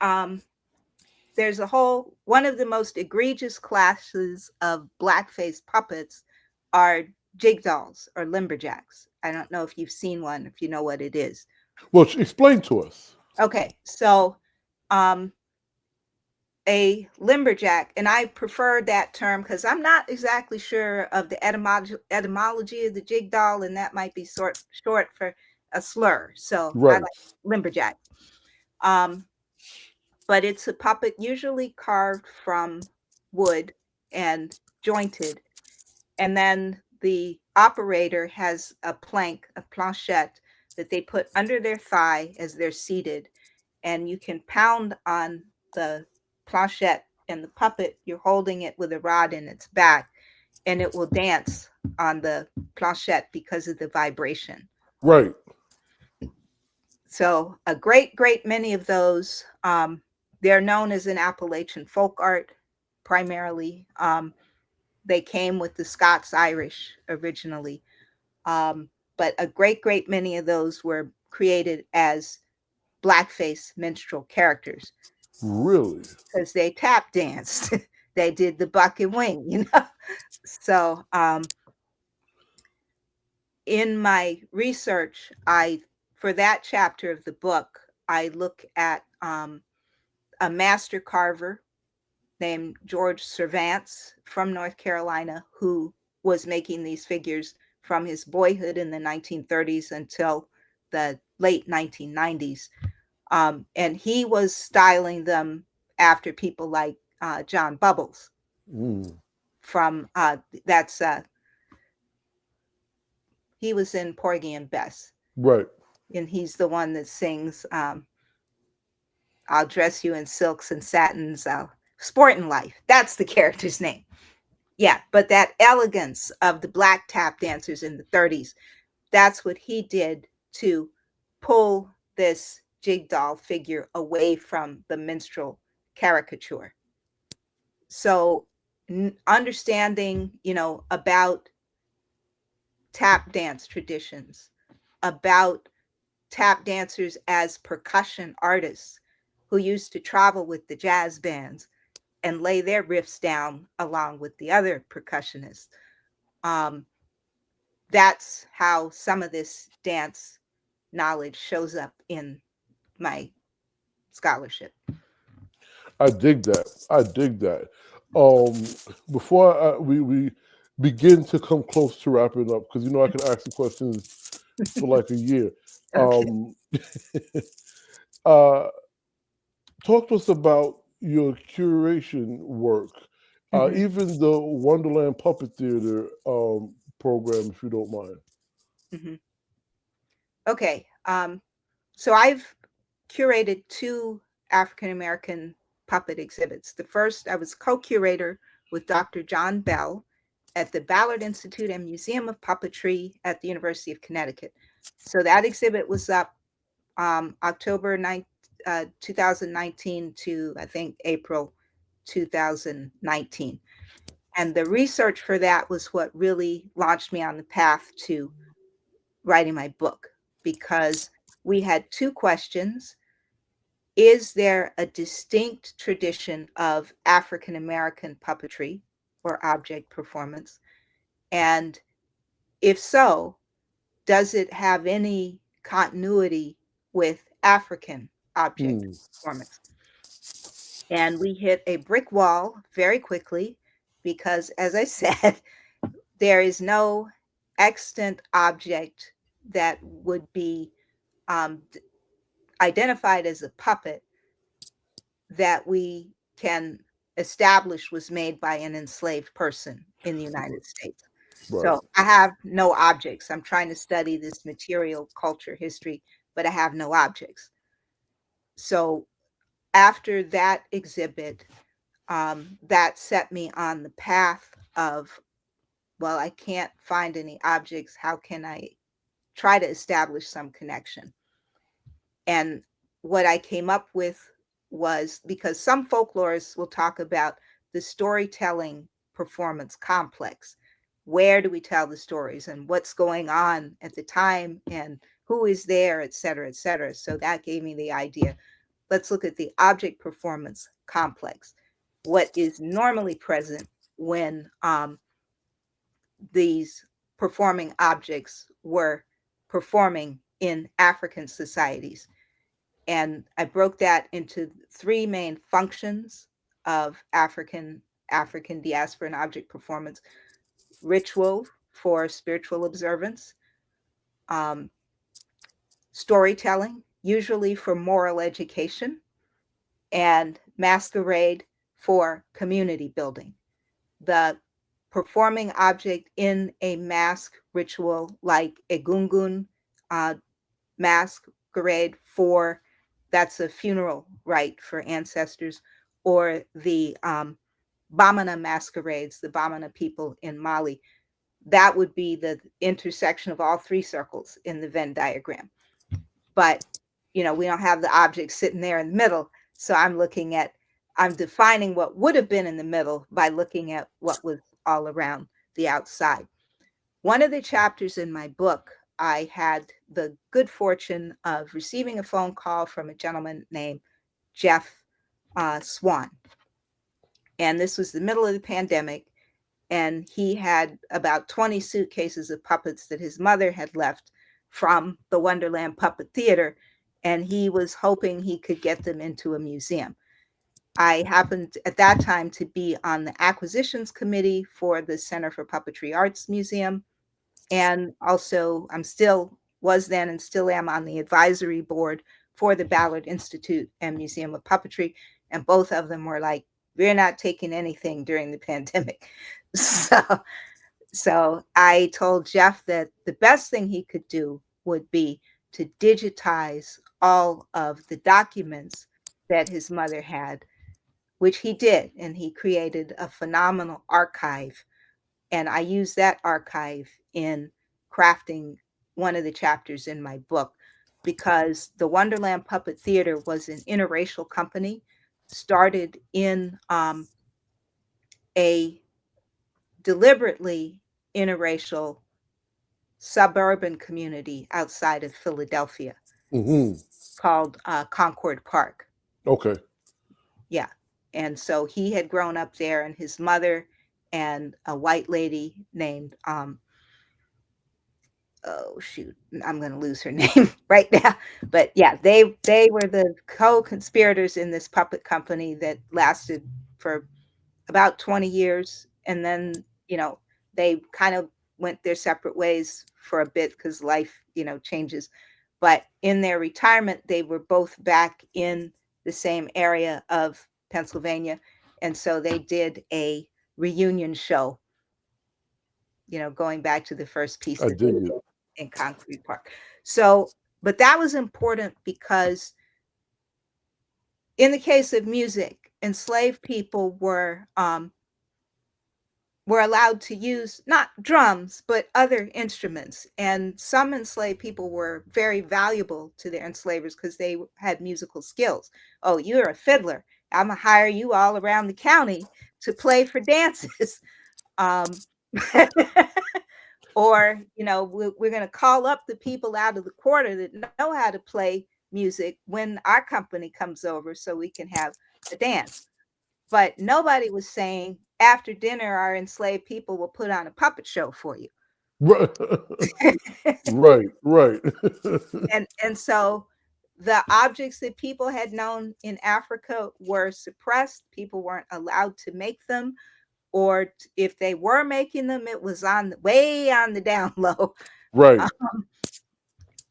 there's a whole one of the most egregious classes of blackface puppets are jig dolls or lumberjacks. I don't know if you've seen one, if you know what it is. Well, explain to us. Okay, so um, a lumberjack, and I prefer that term because I'm not exactly sure of the etymology of the jig doll, and that might be short for a slur. So I Right, like lumberjack. Um, but it's a puppet usually carved from wood and jointed. And then the operator has a plank, a planchette, that they put under their thigh as they're seated. And you can pound on the planchette, and the puppet, you're holding it with a rod in its back, and it will dance on the planchette because of the vibration. right. So a great many of those, they're known as an Appalachian folk art primarily. They came with the Scots Irish originally, but a great many of those were created as blackface minstrel characters Really? because they tap danced. They did the buck and wing, you know. So in my research, for that chapter of the book, I look at a master carver named George Servants from North Carolina, who was making these figures from his boyhood in the 1930s until the late 1990s. And he was styling them after people like John Bubbles Mm, from he was in Porgy and Bess, right. and he's the one that sings I'll dress you in silks and satins, sport and life. That's the character's name. Yeah, but that elegance of the black tap dancers in the 30s, that's what he did to pull this jig doll figure away from the minstrel caricature. So understanding, about tap dance traditions, about tap dancers as percussion artists who used to travel with the jazz bands and lay their riffs down along with the other percussionists. Um, that's how some of this dance knowledge shows up in my scholarship. I dig that. I dig that. Um, before we begin to come close to wrapping up, because I could ask the questions for like a year. Okay. Um, uh, talk to us about your curation work, Hmm. even the Wonderland Puppet Theater program, if you don't mind. Hmm. Okay. So I've curated two African American puppet exhibits. The first, I was co-curator with Dr. John Bell at the Ballard Institute and Museum of Puppetry at the University of Connecticut. So that exhibit was up October 9th, 2019 to, I think, April 2019. And the research for that was what really launched me on the path to writing my book, because we had two questions. Is there a distinct tradition of African American puppetry or object performance? And if so, does it have any continuity with African object performance? And we hit a brick wall very quickly because, as I said, there is no extant object that would be identified as a puppet that we can establish was made by an enslaved person in the United States. Right. So I have no objects. I'm trying to study this material culture history, but I have no objects. So after that exhibit, that set me on the path of, well, I can't find any objects. How can I try to establish some connection? And what I came up with was, because some folklorists will talk about the storytelling performance complex. Where do we tell the stories and what's going on at the time and who is there, et cetera, et cetera. So that gave me the idea. Let's look at the object performance complex. What is normally present when these performing objects were performing in African societies. And I broke that into three main functions of African diaspora and object performance: ritual for spiritual observance, storytelling, usually for moral education, and masquerade for community building. The performing object in a mask ritual like a gungun masquerade for, that's a funeral rite for ancestors, or the Bamana masquerades, the Bamana people in Mali. That would be the intersection of all three circles in the Venn diagram. But, we don't have the object sitting there in the middle. So I'm defining what would have been in the middle by looking at what was all around the outside. One of the chapters in my book, I had the good fortune of receiving a phone call from a gentleman named Jeff Swan. And this was the middle of the pandemic. And he had about 20 suitcases of puppets that his mother had left from the Wonderland Puppet Theater. And he was hoping he could get them into a museum. I happened at that time to be on the acquisitions committee for the Center for Puppetry Arts Museum. And also was then and still am on the advisory board for the Ballard Institute and Museum of Puppetry. And both of them were like, we're not taking anything during the pandemic. So I told Jeff that the best thing he could do would be to digitize all of the documents that his mother had, which he did. And he created a phenomenal archive. And I used that archive in crafting one of the chapters in my book, because the Wonderland Puppet Theater was an interracial company, started in a deliberately interracial suburban community outside of Philadelphia called Concord Park. Okay. Yeah. And so he had grown up there, and his mother and a white lady named, oh shoot, I'm going to lose her name right now. But yeah, they were the co-conspirators in this puppet company that lasted for about 20 years. And then, they kind of went their separate ways for a bit because life, changes. But in their retirement, they were both back in the same area of Pennsylvania. And so they did a reunion show, going back to the first piece that they did in Concrete Park. So, but that was important because in the case of music, enslaved people were were allowed to use not drums, but other instruments. And some enslaved people were very valuable to their enslavers because they had musical skills. Oh, you're a fiddler. I'm going to hire you all around the county to play for dances. Um, or, we're going to call up the people out of the quarter that know how to play music when our company comes over so we can have a dance. But nobody was saying after dinner, our enslaved people will put on a puppet show for you. Right, right. And so the objects that people had known in Africa were suppressed. People weren't allowed to make them, or if they were making them, it was way on the down low. Right,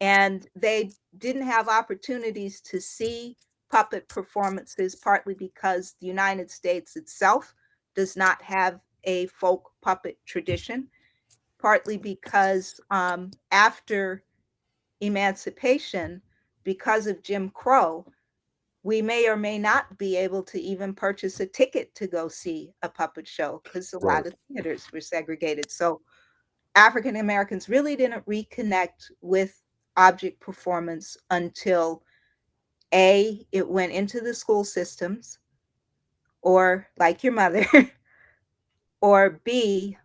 And they didn't have opportunities to see puppet performances, partly because the United States itself does not have a folk puppet tradition, partly because after emancipation, because of Jim Crow, we may or may not be able to even purchase a ticket to go see a puppet show because a right, lot of theaters were segregated. So African Americans really didn't reconnect with object performance until it went into the school systems, or like your mother, or B,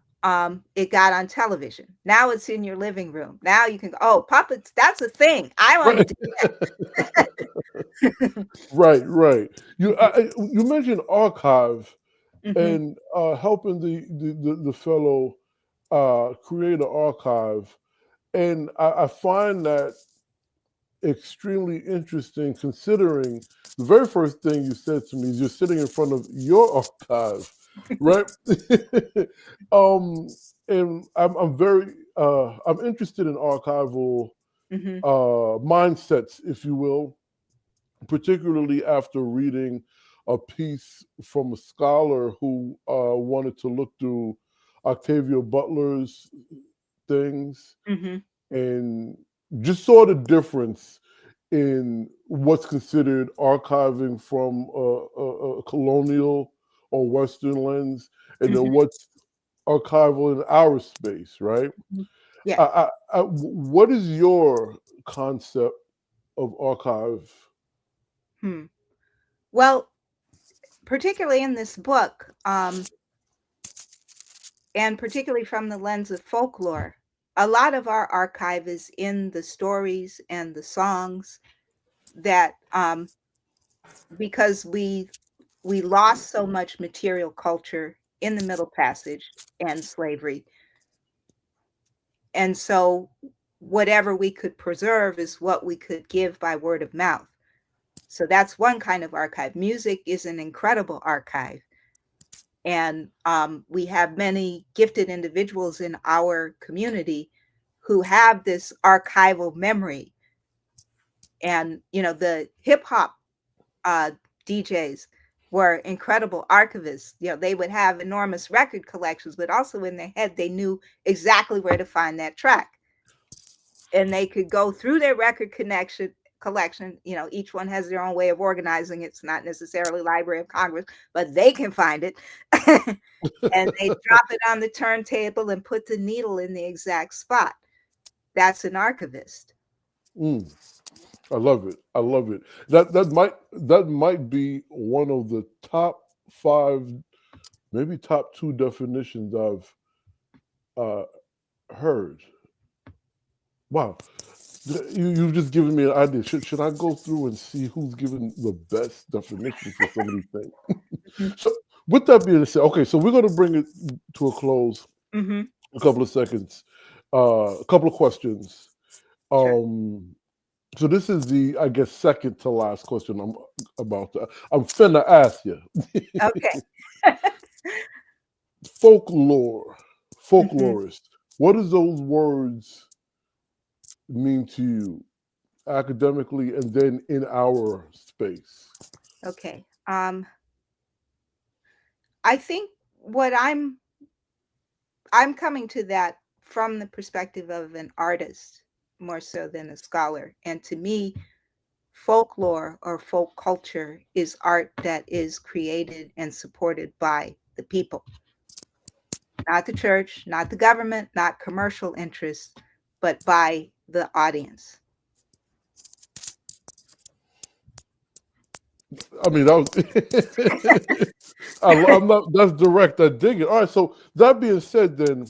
it got on television. Now it's in your living room. Now you can go, oh, puppets, that's a thing. I want to right, do that. right. You mentioned archive Hmm. and helping the fellow create an archive, and I find that extremely interesting, considering the very first thing you said to me is you're sitting in front of your archive, right? um, and I'm very I'm interested in archival Hmm. mindsets, if you will, particularly after reading a piece from a scholar who wanted to look through Octavia Butler's things Hmm. and just saw the difference in what's considered archiving from a colonial or Western lens, and then Hmm. what's archival in our space, right? Yeah. What is your concept of archive? Hmm. Well, particularly in this book, and particularly from the lens of folklore, a lot of our archive is in the stories and the songs that, because we lost so much material culture in the Middle Passage and slavery, and so whatever we could preserve is what we could give by word of mouth. So that's one kind of archive. Music is an incredible archive. And we have many gifted individuals in our community who have this archival memory. And, the hip hop uh, DJs were incredible archivists. They would have enormous record collections, but also in their head, they knew exactly where to find that track. And they could go through their record collection. Each one has their own way of organizing it. It's not necessarily Library of Congress, but they can find it. And they drop it on the turntable and put the needle in the exact spot. That's an archivist. Mm, I love it. I love it. That might be one of the top five, maybe top two definitions I've uh, heard. Wow, you've just given me an idea. Should I go through and see who's given the best definition for some of these things? Mhm. So, with that being said, okay, so we're going to bring it to a close. Mhm. A couple of seconds, a couple of questions. Sure. Um, so this is the, I guess, second to last question I'm about to. I'm finna ask you. Okay. Folklore, Mhm. folklorist. What does those words mean to you academically and then in our space? Okay. I think what I'm coming to that from the perspective of an artist more so than a scholar. And to me, folklore or folk culture is art that is created and supported by the people. not the church, not the government, not commercial interests, but by the audience. I mean, I'm not. That's direct. I dig it. All right. So that being said, then,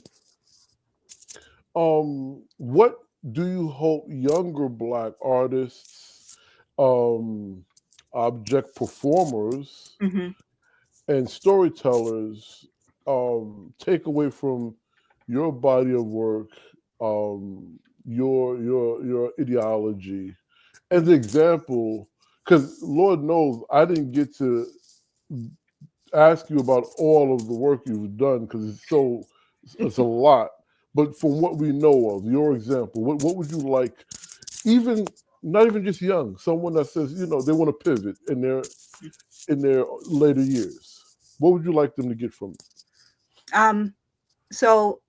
what do you hope younger Black artists, object performers, Mm-hmm. and storytellers take away from your body of work, your ideology, as an example? Because Lord knows I didn't get to ask you about all of the work you've done because it's a lot. But from what we know of, your example, what would you like, even not even just young, someone that says, they want to pivot in their later years. What would you like them to get from it? So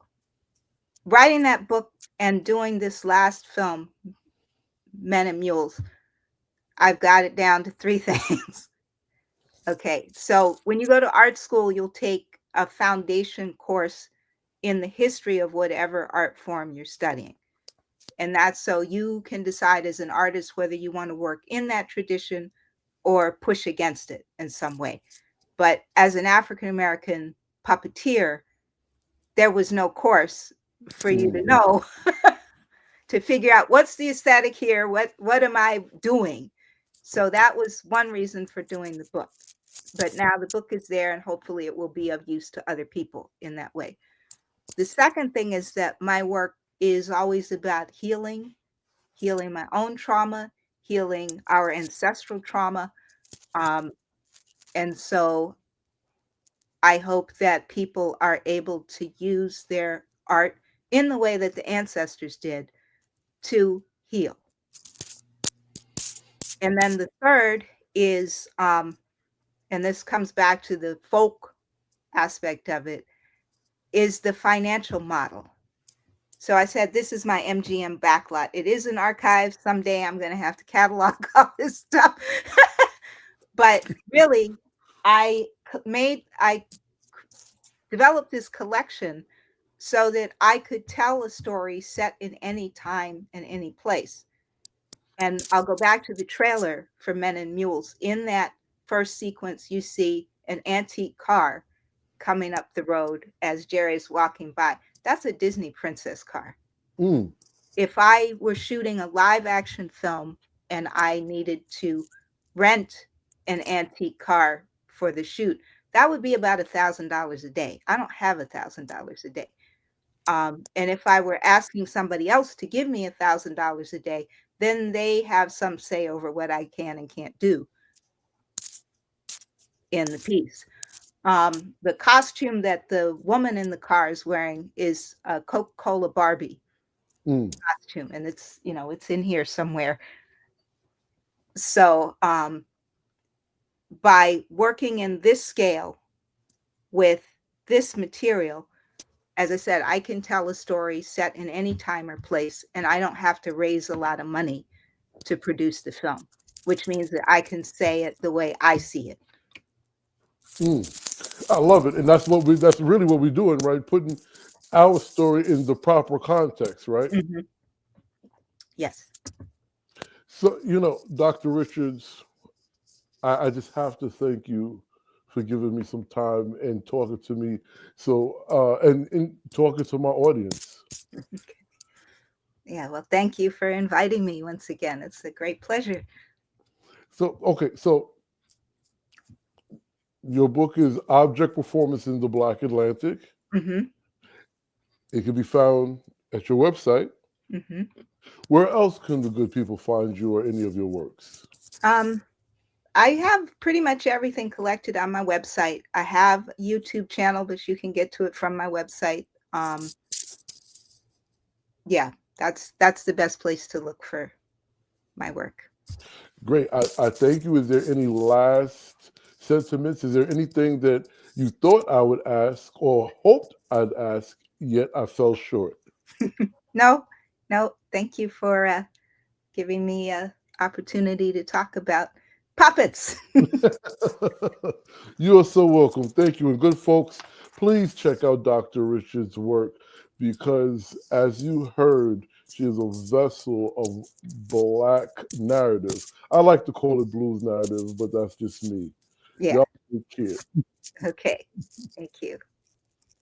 writing that book and doing this last film, Men and Mules, I've got it down to 3 things. Okay, so when you go to art school, you'll take a foundation course in the history of whatever art form you're studying. And that's so you can decide as an artist whether you want to work in that tradition or push against it in some way. But as an African American puppeteer, there was no course for you to know to figure out what's the aesthetic here, what am I doing? So that was one reason for doing the book. But now the book is there and hopefully it will be of use to other people in that way. The second thing is that my work is always about healing my own trauma, healing our ancestral trauma. And so I hope that people are able to use their art in the way that the ancestors did to heal. And then the third is, and this comes back to the folk aspect of it, is the financial model. So I said, this is my MGM backlot. It is an archive. Someday I'm going to have to catalog all this stuff. But really, I developed this collection so that I could tell a story set in any time and any place. And I'll go back to the trailer for Men and Mules. In that first sequence, you see an antique car coming up the road as Jerry's walking by. That's a Disney princess car. If I were shooting a live action film and I needed to rent an antique car for the shoot, that would be about $1,000 a day. I don't have $1,000 a day. And if I were asking somebody else to give me $1,000 a day, then they have some say over what I can and can't do in the piece. The costume that the woman in the car is wearing is a Coca-Cola Barbie costume, and it's in here somewhere. So by working in this scale with this material, as I said, I can tell a story set in any time or place, and I don't have to raise a lot of money to produce the film, which means that I can say it the way I see it. I love it, and that's really what we're doing, right? Putting our story in the proper context, right? Mm-hmm. Yes. So, Dr. Richards, I just have to thank you for giving me some time and talking to me. So, and talking to my audience. Yeah, well, thank you for inviting me once again. It's a great pleasure. So, okay, so your book is Object Performance in the Black Atlantic. Mm-hmm. It can be found at your website. Mm-hmm. Where else can the good people find you or any of your works? I have pretty much everything collected on my website. I have a YouTube channel, but you can get to it from my website. Yeah, that's the best place to look for my work. Great. I thank you. Is there any last sentiments? Is there anything that you thought I would ask or hoped I'd ask, yet I fell short? No. Thank you for giving me an opportunity to talk about Puppets. You are so welcome. Thank you. And good folks, please check out Dr. Richards' work because, as you heard, she is a vessel of Black narrative. I like to call it blues narrative, but that's just me. Yeah. Y'all take care. Okay. Thank you.